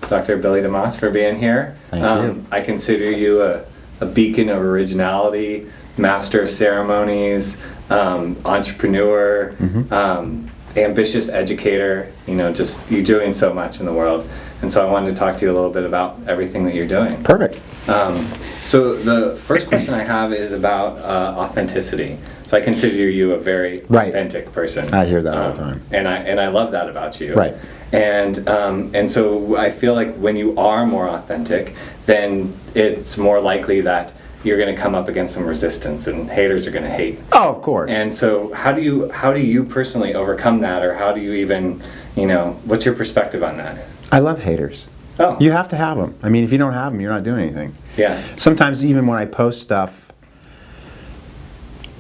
Dr. Billy DeMoss, for being here. Thank you. I consider you a beacon of originality, master of ceremonies, entrepreneur, ambitious educator. You know, just you're doing so much in the world. And so I wanted to talk to you a little bit about everything that you're doing. Perfect. So the first question I have is about authenticity. So I consider you a very authentic person. I hear that all the time. And I love that about you. Right. And so I feel like when you are more authentic, then it's more likely that you're going to come up against some resistance and haters are going to hate. Oh, of course. And so how do you personally overcome that, or how do you even, what's your perspective on that? I love haters. Oh. You have to have them. I mean, if you don't have them, you're not doing anything. Yeah. Sometimes even when I post stuff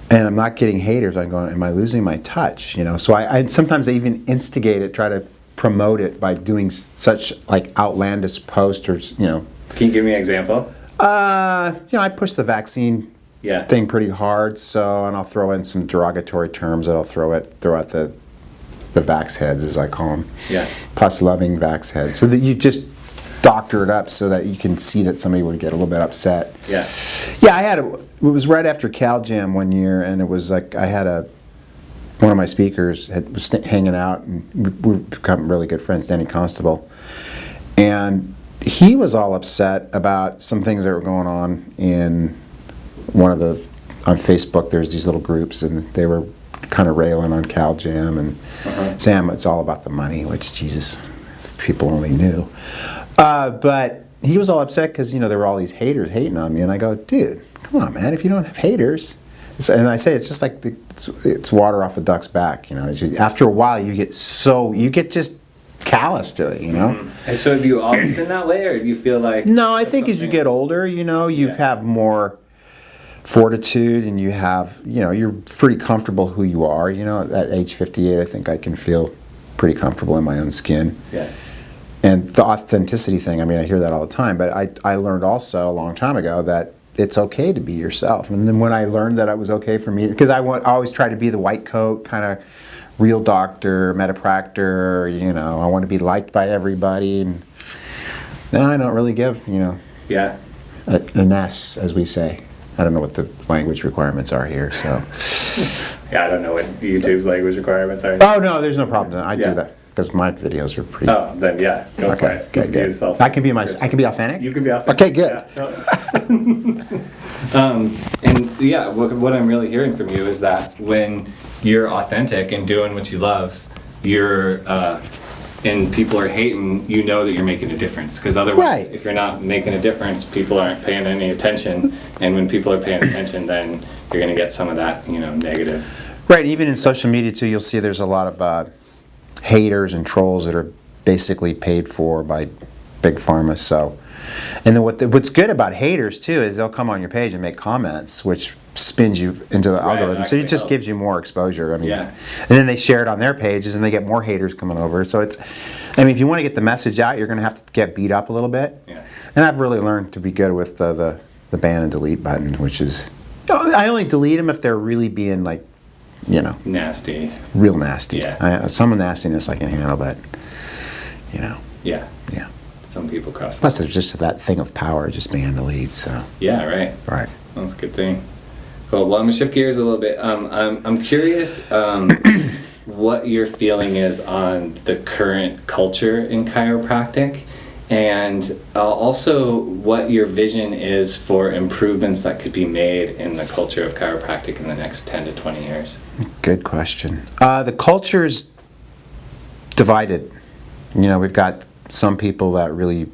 and I'm not getting haters, I'm going, am I losing my touch? So I sometimes I even instigate it, try to promote it by doing such like outlandish posts or, Can you give me an example? I push the vaccine thing pretty hard, and I'll throw in some derogatory terms that I'll throw out the vax heads, as I call them. Yeah. Pus-loving vax heads. So that you just doctor it up so that you can see that somebody would get a little bit upset. Yeah. Yeah, it was right after Cal Jam one year, and it was like I had one of my speakers was hanging out, and we've become really good friends, Danny Constable. And he was all upset about some things that were going on in on Facebook. There's these little groups, and they were kind of railing on Cal Jam and Sam, it's all about the money, which, Jesus, if people only knew. But he was all upset because, there were all these haters hating on me, and I go, dude, come on, man, if you don't have haters, and I say it's just like it's water off a duck's back, after a while you get just callous to it, And so have you always been that way, or do you feel like... No, I think as you get older, you have more fortitude, and you have, you're pretty comfortable who you are. At age 58, I think I can feel pretty comfortable in my own skin. Yeah. And the authenticity thing, I hear that all the time, but I learned also a long time ago that it's okay to be yourself. And then when I learned that it was okay for me, because I always try to be the white coat, kind of real doctor, metapractor, I want to be liked by everybody. And now I don't really give, Yeah. an S, as we say. I don't know what the language requirements are here, so. Yeah, I don't know what YouTube's language requirements are. Oh, no, there's no problem. I do that because my videos are pretty. Oh, then yeah, go for it. Okay, good. I can be authentic? You can be authentic. Okay, good. Yeah, what I'm really hearing from you is that when you're authentic and doing what you love, and people are hating, that you're making a difference. Because otherwise, if you're not making a difference, people aren't paying any attention. And when people are paying attention, then you're going to get some of that, negative. Right. Even in social media too, you'll see there's a lot of haters and trolls that are basically paid for by big pharma. So, and then what's good about haters too is they'll come on your page and make comments, which spins you into the algorithm. So it just gives you more exposure. And then they share it on their pages, and they get more haters coming over. So if you want to get the message out, you're going to have to get beat up a little bit. Yeah. And I've really learned to be good with the ban and delete button, which is, I only delete them if they're really being like, nasty. Real nasty. Yeah. Some nastiness I can handle, but, Yeah. Yeah. Some people cross. Plus, there's just that thing of power, just ban and delete. So. Yeah. Right. Right. That's a good thing. Cool. Well, I'm gonna shift gears a little bit. I'm curious what your feeling is on the current culture in chiropractic, and also what your vision is for improvements that could be made in the culture of chiropractic in the next 10 to 20 years. Good question. The culture is divided. We've got some people that really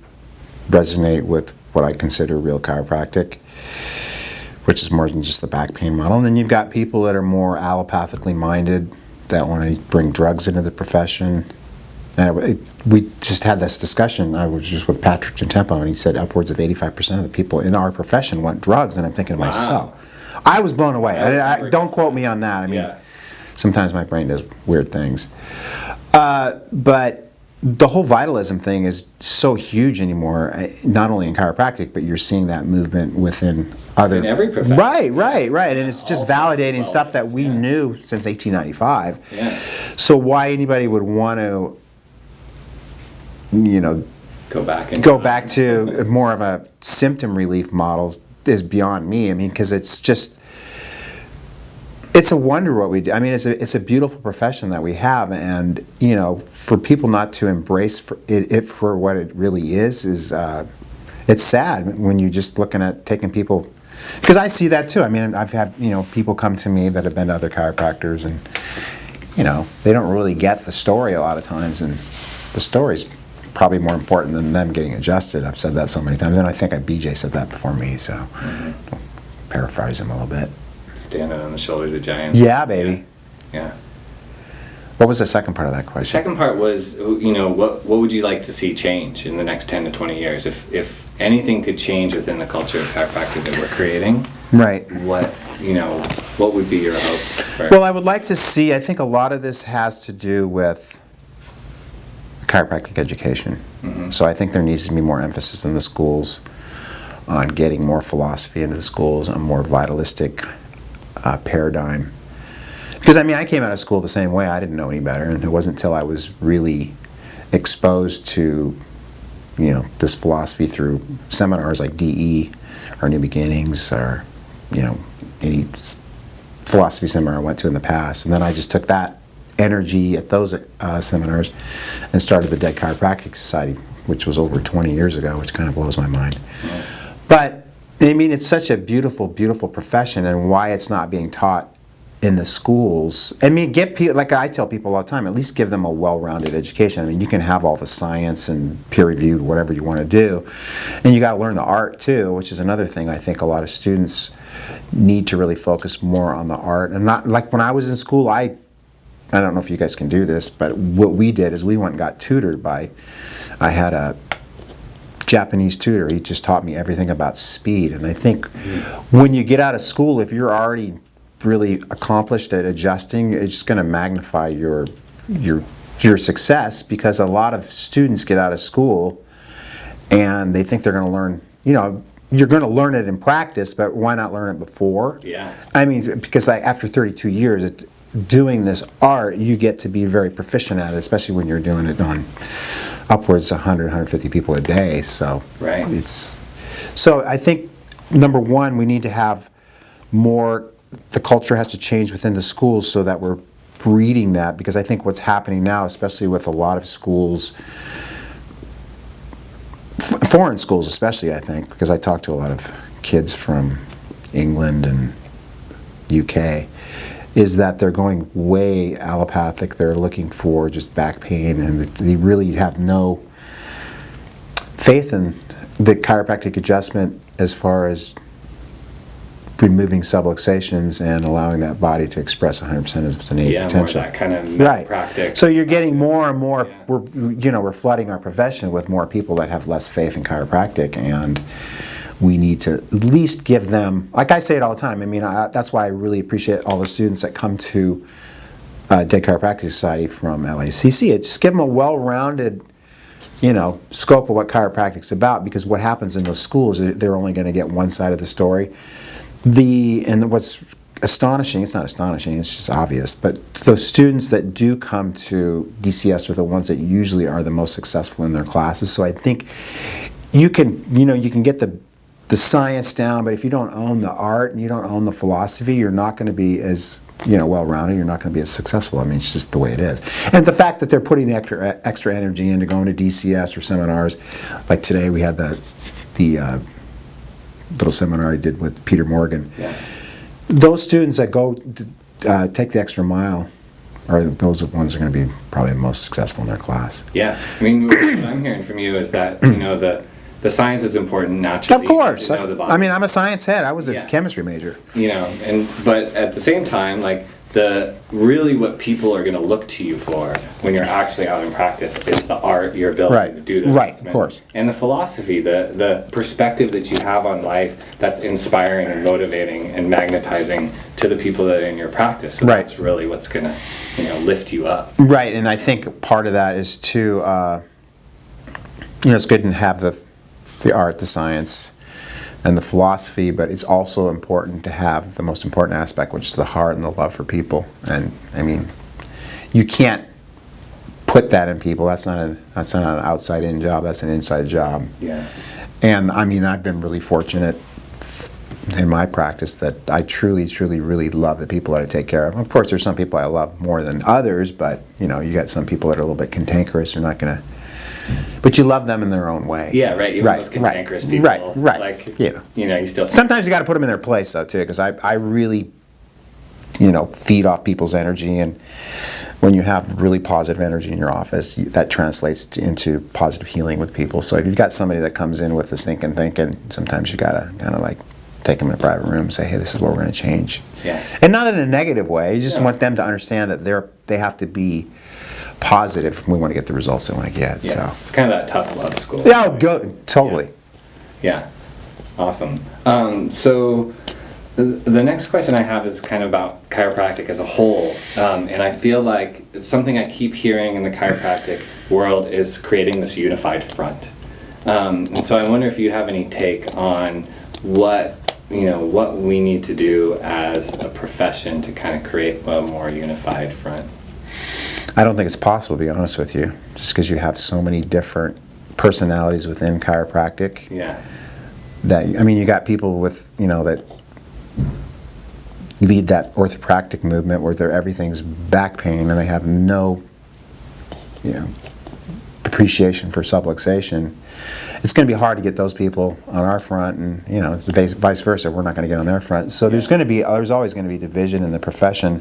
resonate with what I consider real chiropractic, which is more than just the back pain model. And then you've got people that are more allopathically minded, that want to bring drugs into the profession. And we just had this discussion. I was just with Patrick Gentempo, and he said upwards of 85% of the people in our profession want drugs. And I'm thinking to myself, I was blown away. Don't quote me on that. Sometimes my brain does weird things. But the whole vitalism thing is so huge anymore, not only in chiropractic, but you're seeing that movement within other... In every profession. Right. And it's just validating stuff that we knew since 1895. Yeah. So why anybody would want to, go back and go back to more of a symptom relief model is beyond me. I mean, because it's a wonder what we do. I mean, it's a beautiful profession that we have, and you know, for people not to embrace it for what it really is it's sad when you're just looking at taking people. Because I see that too. I mean, I've had, you know, people come to me that have been to other chiropractors, and you know, they don't really get the story a lot of times, and the story's probably more important than them getting adjusted. I've said that so many times, and I think BJ said that before me, so I'll paraphrase him a little bit. Standing on the shoulders of giants. Yeah, baby. Yeah. What was the second part of that The question? second part was, you know, what would you like to see change in the next 10 to 20 years? If anything could change within the culture of chiropractic that we're creating, Right. what would be your hopes for? Well, I would like to see, I think a lot of this has to do with chiropractic education. So I think there needs to be more emphasis in the schools on getting more philosophy into the schools, a more vitalistic paradigm. Because I mean, I came out of school the same way. I didn't know any better, and it wasn't until I was really exposed to, you know, this philosophy through seminars like DE or New Beginnings, or you know, any philosophy seminar I went to in the past, and then I just took that energy at those seminars and started the Dead Chiropractic Society, which was over 20 years ago, which kind of blows my mind. But I mean, it's such a beautiful, beautiful profession, and why it's not being taught in the schools. I mean, give people, like I tell people all the time, at least give them a well-rounded education. I mean, you can have all the science and peer-reviewed, whatever you want to do, and you got to learn the art too, which is another thing I think a lot of students need to really focus more on the art. And not like when I was in school, I don't know if you guys can do this, but what we did is we went and got tutored by, I had a Japanese tutor. He just taught me everything about speed. And I think when you get out of school, if you're already really accomplished at adjusting, it's just going to magnify your success, because a lot of students get out of school and they think they're going to learn, you know, you're going to learn it in practice, but why not learn it before? Yeah. I mean, because like after 32 years doing this art, you get to be very proficient at it, especially when you're doing it on upwards of 100, 150 people a day. So Right. So I think number one, we need to have more. The culture has to change within the schools so that we're breeding that, because I think what's happening now, especially with a lot of schools, foreign schools especially, I think, because I talk to a lot of kids from England and UK, is that they're going way allopathic. They're looking for just back pain, and they really have no faith in the chiropractic adjustment as far as removing subluxations and allowing that body to express 100% of its innate potential. More that kind of Right. practice. So you're getting more and more. Yeah. We're flooding our profession with more people that have less faith in chiropractic, and we need to at least give them. Like I say it all the time. I mean, that's why I really appreciate all the students that come to Dead Chiropractic Society from LACC. Just give them a well-rounded, you know, scope of what chiropractic's about. Because what happens in those schools, they're only going to get one side of the story. And what's astonishing, it's not astonishing, it's just obvious, but those students that do come to DCS are the ones that usually are the most successful in their classes. So I think you can get the science down, but if you don't own the art and you don't own the philosophy, you're not going to be as, you know, well-rounded, you're not going to be as successful. I mean, it's just the way it is. And the fact that they're putting the extra energy into going to DCS or seminars, like today we had the little seminar I did with Peter Morgan. Yeah. Those students that go take the extra mile are those ones that are going to be probably the most successful in their class. Yeah. I mean, what I'm hearing from you is that, you know, the science is important naturally. Of course. To know the body. I mean, I'm a science head. I was a Yeah. chemistry major. You know, but at the same time, like, really what people are going to look to you for when you're actually out in practice is the art, your ability Right. to do the Right, adjustment, of course. and the philosophy, the perspective that you have on life that's inspiring and motivating and magnetizing to the people that are in your practice. So Right. that's really what's going to, you know, lift you up. Right, and I think part of that is to, you know, it's good to have the art, the science, and the philosophy, but it's also important to have the most important aspect, which is the heart and the love for people. And I mean, you can't put that in people. That's not an outside-in job. That's an inside job. Yeah. And I mean, I've been really fortunate in my practice that I truly, truly, really love the people that I take care of. Of course, there's some people I love more than others, but you know, you got some people that are a little bit cantankerous. They're not gonna, but you love them in their own way. Yeah, right. Even those cantankerous people. Right. Like, you know, you still. Sometimes you got to put them in their place though too, because I really, you know, feed off people's energy, and when you have really positive energy in your office, that translates into positive healing with people. So if you've got somebody that comes in with the stinking thinking, sometimes you gotta kind of like take them in a private room and say, hey, this is what we're going to change. Yeah. And not in a negative way. You just want them to understand that they have to be positive if we want to get the results they want to get. Yeah. So It's kind of that tough love school. yeah, totally. Yeah. Awesome. So the next question I have is kind of about chiropractic as a whole. And I feel like something I keep hearing in the chiropractic world is creating this unified front. And so I wonder if you have any take on what we need to do as a profession to kind of create a more unified front. I don't think it's possible, to be honest with you, just because you have so many different personalities within chiropractic. Yeah. That, I mean, you got people with, you know, that lead that orthopractic movement where everything's back pain and they have no, you know, appreciation for subluxation. It's going to be hard to get those people on our front, and you know, vice versa. We're not going to get on their front. So there's always going to be division in the profession,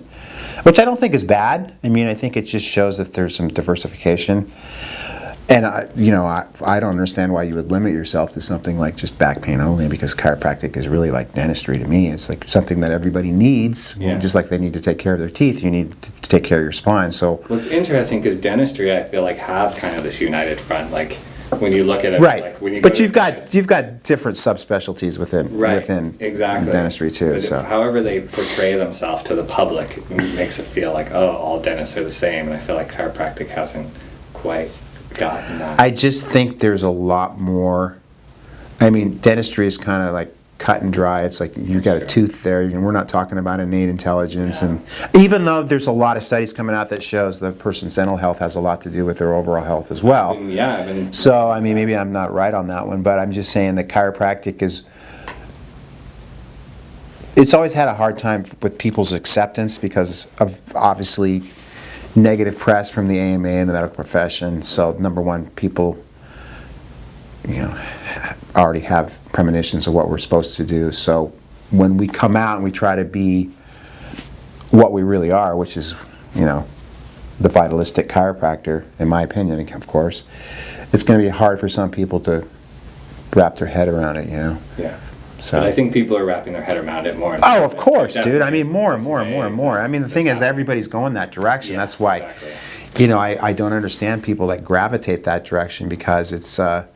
which I don't think is bad. I mean, I think it just shows that there's some diversification. And I don't understand why you would limit yourself to something like just back pain only, because chiropractic is really like dentistry to me. It's like something that everybody needs, just like they need to take care of their teeth. You need to take care of your spine. So well, it's interesting because dentistry, I feel like, has kind of this united front. Like when you look at it, right? Like when you but you've got different subspecialties within exactly dentistry too. But so however they portray themselves to the public makes it feel like, oh, all dentists are the same, and I feel like chiropractic hasn't quite gotten that. I just think there's a lot more. I mean, dentistry is kind of like cut and dry. It's like you got a tooth there, and we're not talking about innate intelligence. And even though there's a lot of studies coming out that shows the person's dental health has a lot to do with their overall health as well. So I mean, maybe I'm not right on that one, but I'm just saying that chiropractic it's always had a hard time with people's acceptance because of obviously negative press from the AMA and the medical profession. So number one, people, you know, already have premonitions of what we're supposed to do. So when we come out and we try to be what we really are, which is, you know, the vitalistic chiropractor, in my opinion, of course, it's going to be hard for some people to wrap their head around it, you know. Yeah. So. But I think people are wrapping their head around it more. Oh, of course, dude. I mean, more and more and more and more. I mean, the thing is, everybody's going that direction. That's why, you know, I don't understand people that gravitate that direction, because it's, I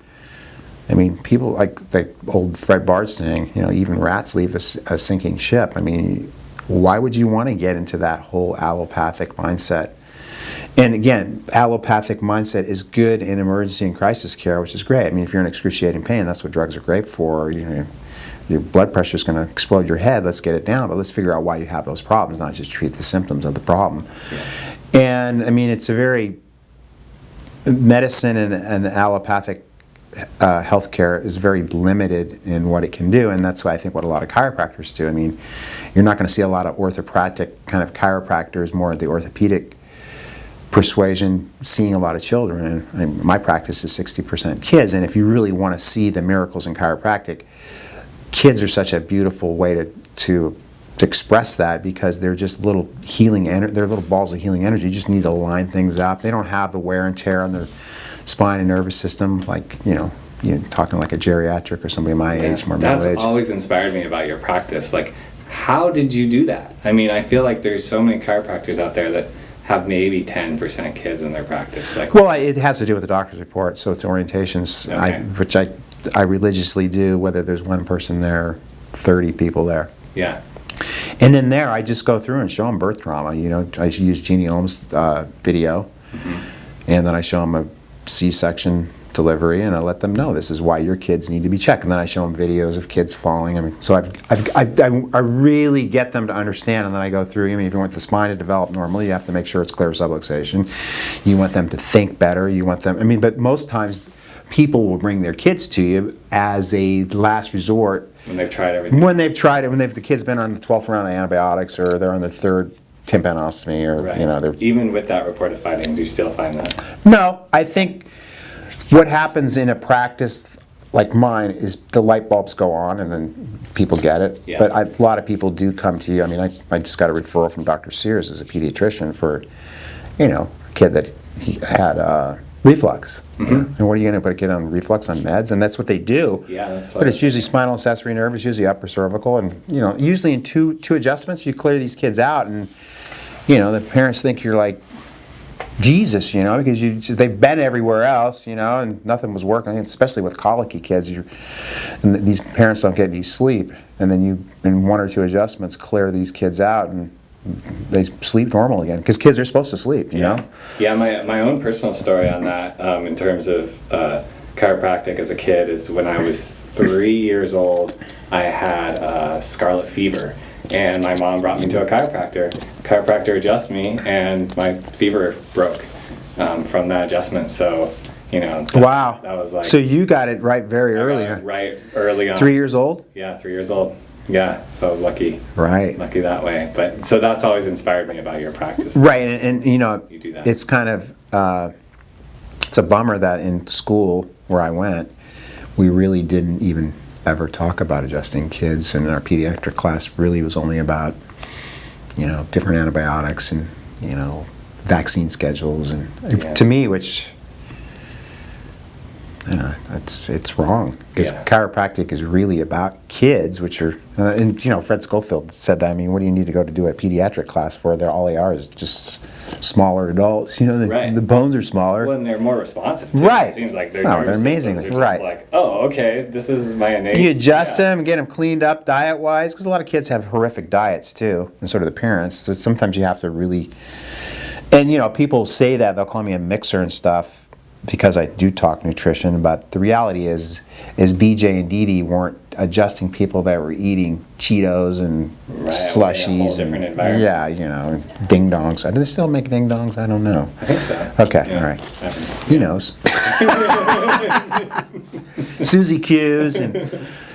mean, people like old Fred Bard saying, you know, even rats leave a sinking ship. I mean, why would you want to get into that whole allopathic mindset? And again, allopathic mindset is good in emergency and crisis care, which is great. I mean, if you're in excruciating pain, that's what drugs are great for. You know, your blood pressure is going to explode your head. Let's get it down, but let's figure out why you have those problems, not just treat the symptoms of the problem. And I mean, it's a very medicine and allopathic healthcare is very limited in what it can do, and that's why I think what a lot of chiropractors do. I mean, you're not going to see a lot of orthopractic kind of chiropractors, more of the orthopedic persuasion, seeing a lot of children. And my practice is 60% kids, and if you really want to see the miracles in chiropractic, kids are such a beautiful way to express that, because they're just little they're little balls of healing energy. You just need to line things up. They don't have the wear and tear on their spine and nervous system like, you know, you're talking like a geriatric or somebody my age, more middle age. That's always inspired me about your practice. Like, how did you do that? I mean, I feel like there's so many chiropractors out there that have maybe 10% kids in their practice. Like, well, it has to do with the doctor's report, so it's orientations, which I religiously do, whether there's one person there, 30 people there. Yeah. And then there, I just go through and show them birth trauma. You know, I use Jeannie Ohm's video, and then I show them C-section delivery, and I let them know this is why your kids need to be checked. And then I show them videos of kids falling. I mean, so I really get them to understand, and then I go through. I mean, if you want the spine to develop normally, you have to make sure it's clear subluxation. You want them to think better. You want them. I mean, but most times, people will bring their kids to you as a last resort when they've tried everything. When they've tried it, when the kid's been on the 12th round of antibiotics, or they're on the 3rd tympanostomy, or right. They're even with that reported findings, you still find that. No, I think what happens in a practice like mine is the light bulbs go on and then people get it. Yeah. But a lot of people do come to you. I mean, I just got a referral from Dr. Sears as a pediatrician for, a kid that he had reflux. And what are you going to put a kid on reflux on meds? And that's what they do. Yeah, that's but it's usually spinal accessory nerve, it's usually upper cervical, and usually in two adjustments you clear these kids out, and the parents think you're like Jesus, because they've been everywhere else, and nothing was working, especially with colicky kids. And these parents don't get any sleep, and then you, in 1 or 2 adjustments, clear these kids out, and they sleep normal again, because kids are supposed to sleep, you know? Yeah, my own personal story on that, in terms of chiropractic as a kid, is when I was 3 years old, I had scarlet fever. And my mom brought me to a chiropractor. Chiropractor adjusted me, and my fever broke from that adjustment. So, wow. That was like. So you got it right very early. Right early on. 3 years old? Yeah, 3 years old. Yeah, so I was lucky. Right. Lucky that way. But so that's always inspired me about your practice. Right, and you do that. It's kind of it's a bummer that in school where I went, we really didn't even ever talk about adjusting kids, and our pediatric class really was only about different antibiotics and vaccine schedules, and to me, which it's wrong, because chiropractic is really about kids, which are and Fred Schofield said that. I mean, what do you need to go to do a pediatric class for? All they are is just smaller adults. The bones are smaller. Well, and they're more responsive too. Right. It seems like their they're nervous amazing. systems are Right. just like, oh, okay, this is my innate. You adjust them, get them cleaned up diet-wise, because a lot of kids have horrific diets too, and sort of the parents. So sometimes you have to really, and people say that, they'll call me a mixer and stuff, because I do talk nutrition, but the reality is BJ and Dee Dee weren't adjusting people that were eating Cheetos and slushies different environment. And ding dongs. Do they still make ding dongs? I don't know. I think so. Okay, all right. He knows. Suzy Q's and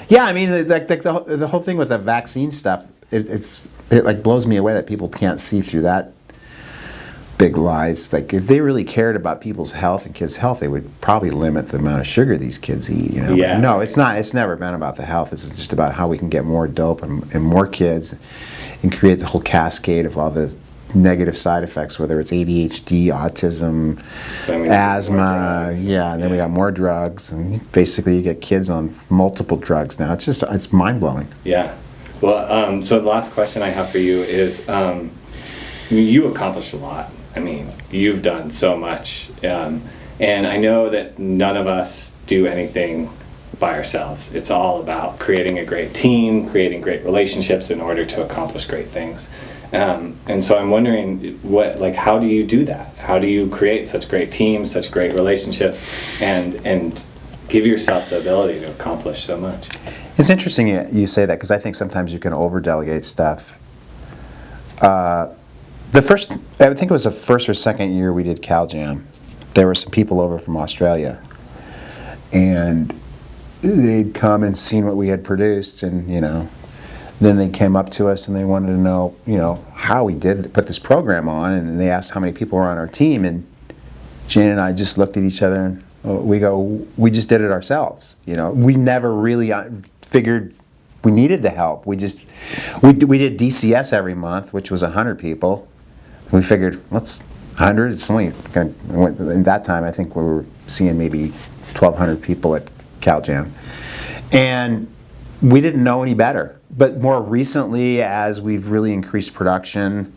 I mean, like the whole thing with the vaccine stuff, it like blows me away that people can't see through that big lies. Like, if they really cared about people's health and kids' health, they would probably limit the amount of sugar these kids eat. Yeah. But no, it's not. It's never been about the health. It's just about how we can get more dope and more kids, and create the whole cascade of all the negative side effects, whether it's ADHD, autism, asthma. And then we got more drugs, and basically you get kids on multiple drugs now. It's mind blowing. Yeah. Well, so the last question I have for you is, you accomplished a lot. I mean, you've done so much, and I know that none of us do anything by ourselves. It's all about creating a great team, creating great relationships in order to accomplish great things. And so I'm wondering, how do you do that? How do you create such great teams, such great relationships, and give yourself the ability to accomplish so much? It's interesting you say that, because I think sometimes you can over-delegate stuff. I think it was the first or second year we did CalJam, there were some people over from Australia, and they'd come and seen what we had produced, and then they came up to us and they wanted to know how we did put this program on, and they asked how many people were on our team, and Jane and I just looked at each other and we just did it ourselves. We never really figured we needed the help. We did DCS every month, which was 100 people. We figured, 100, it's only in that time, I think we were seeing maybe 1,200 people at CalJam. And we didn't know any better. But more recently, as we've really increased production,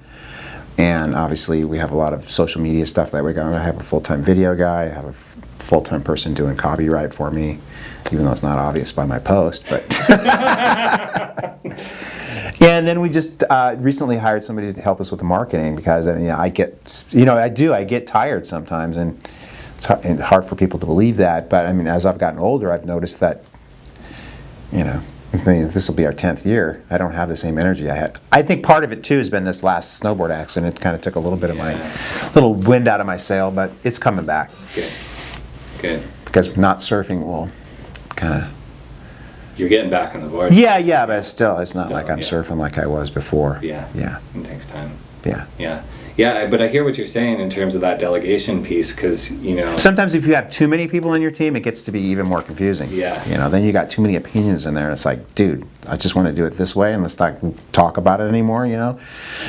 and obviously we have a lot of social media stuff that I have a full-time video guy, I have a full-time person doing copyright for me, even though it's not obvious by my post, but and then we just recently hired somebody to help us with the marketing, because I get tired sometimes, and it's hard for people to believe that, but I mean, as I've gotten older, I've noticed that, you know, I mean, this will be our 10th year. I don't have the same energy I had. I think part of it too has been this last snowboard accident. It kind of took a little bit of my little wind out of my sail, but it's coming back. Good. Good. Because not surfing will kind of. You're getting back on the board. Yeah, but it's not Still, like I'm yeah. surfing like I was before. Yeah. Yeah. It takes time. Yeah. Yeah. Yeah, but I hear what you're saying in terms of that delegation piece, because, you know. Sometimes if you have too many people in your team, it gets to be even more confusing. Yeah. You know, then you got too many opinions in there. It's like, dude, I just want to do it this way, and let's not talk about it anymore, you know?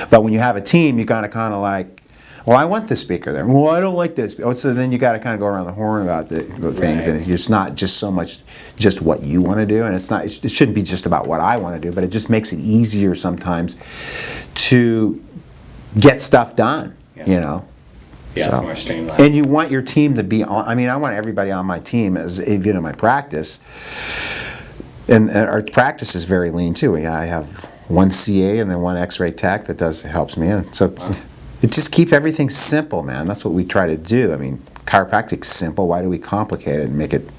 But when you have a team, you kind of like, well, I want this speaker there. Well, I don't like this. So then you got to kind of go around the horn about the things, Right. and it's not just so much just what you want to do, and it shouldn't be just about what I want to do, but it just makes it easier sometimes to get stuff done, Yeah. you know? Yeah, So- it's more streamlined. And you want your team to be on, I mean, I want everybody on my team, as even in my practice. And our practice is very lean too. I have one CA and then one X-ray tech that helps me. And so it just keep everything simple, man. That's what we try to do. I mean, chiropractic's simple. Why do we complicate it and make it,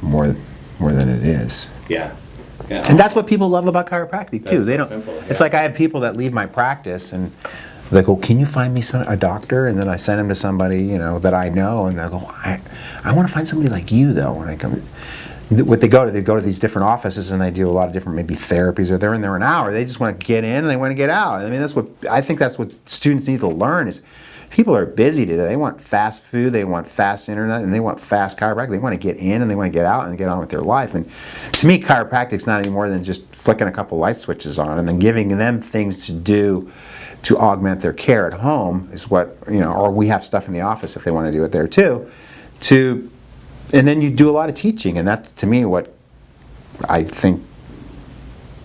more than it is? Yeah. Yeah. And that's what people love about chiropractic too. That's They so don't. simple, It's yeah. like I have people that leave my practice and they go, "Can you find me a doctor?" And then I send them to somebody that I know, and they go, "I want to find somebody like you though." When I come, what they go to these different offices and they do a lot of different maybe therapies, or they're in there an hour. They just want to get in and they want to get out. I mean, I think that's what students need to learn is. People are busy today. They want fast food, they want fast internet, and they want fast chiropractic. They want to get in and they want to get out and get on with their life. And to me, chiropractic's not any more than just flicking a couple light switches on and then giving them things to do to augment their care at home is what, or we have stuff in the office if they want to do it there too. And then you do a lot of teaching, and that's to me what I think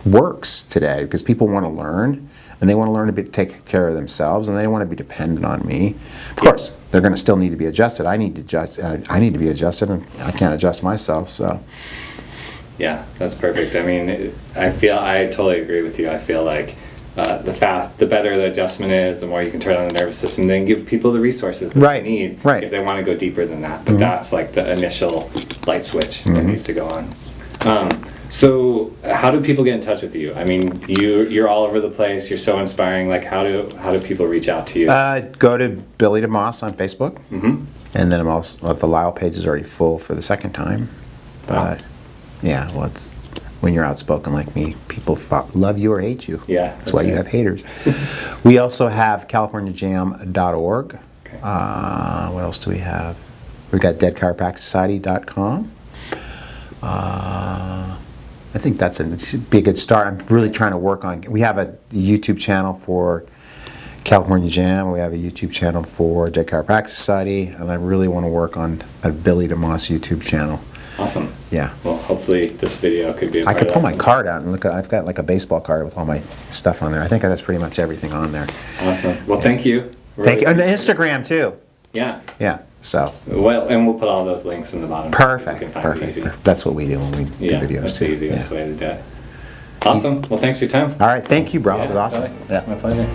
works today, because people want to learn. And they want to learn to take care of themselves, and they don't want to be dependent on me. Of course, they're going to still need to be adjusted. I need to be adjusted, and I can't adjust myself. So, Yeah, that's perfect. I mean, I totally agree with you. I feel like the better the adjustment is, the more you can turn on the nervous system, then give people the resources that Right, they need right. if they want to go deeper than that. But that's like the initial light switch that needs to go on. So how do people get in touch with you? I mean, you're all over the place. You're so inspiring. Like, how do people reach out to you? go to Billy DeMoss on Facebook, and then I'm also the Lyle page is already full for the second time. But yeah, well, it's, when you're outspoken like me, people love you or hate you. Yeah, that's why you it. have haters. We also have CaliforniaJam.org. Okay. What else do we have? We've got DeadChiropracticSociety.com. I think it should be a good start. I'm really trying to work on. We have a YouTube channel for California Jam. We have a YouTube channel for Dead Chiropractic Society, and I really want to work on a Billy DeMoss YouTube channel. Awesome. Yeah. Well, hopefully this video could be a I part could of pull that my card out and look at. I've got like a baseball card with all my stuff on there. I think that's pretty much everything on there. Awesome. Well, thank you. Thank you. And Really Instagram too. Yeah. Yeah. So. Well, and we'll put all those links in the bottom. Perfect. So you can find it easy. Perfect. That's what we do when we Yeah, do videos that's too. the easiest Yeah. way to do it. Awesome. Well, thanks for your time. All right. Thank you, bro. It was awesome. Yeah. My pleasure.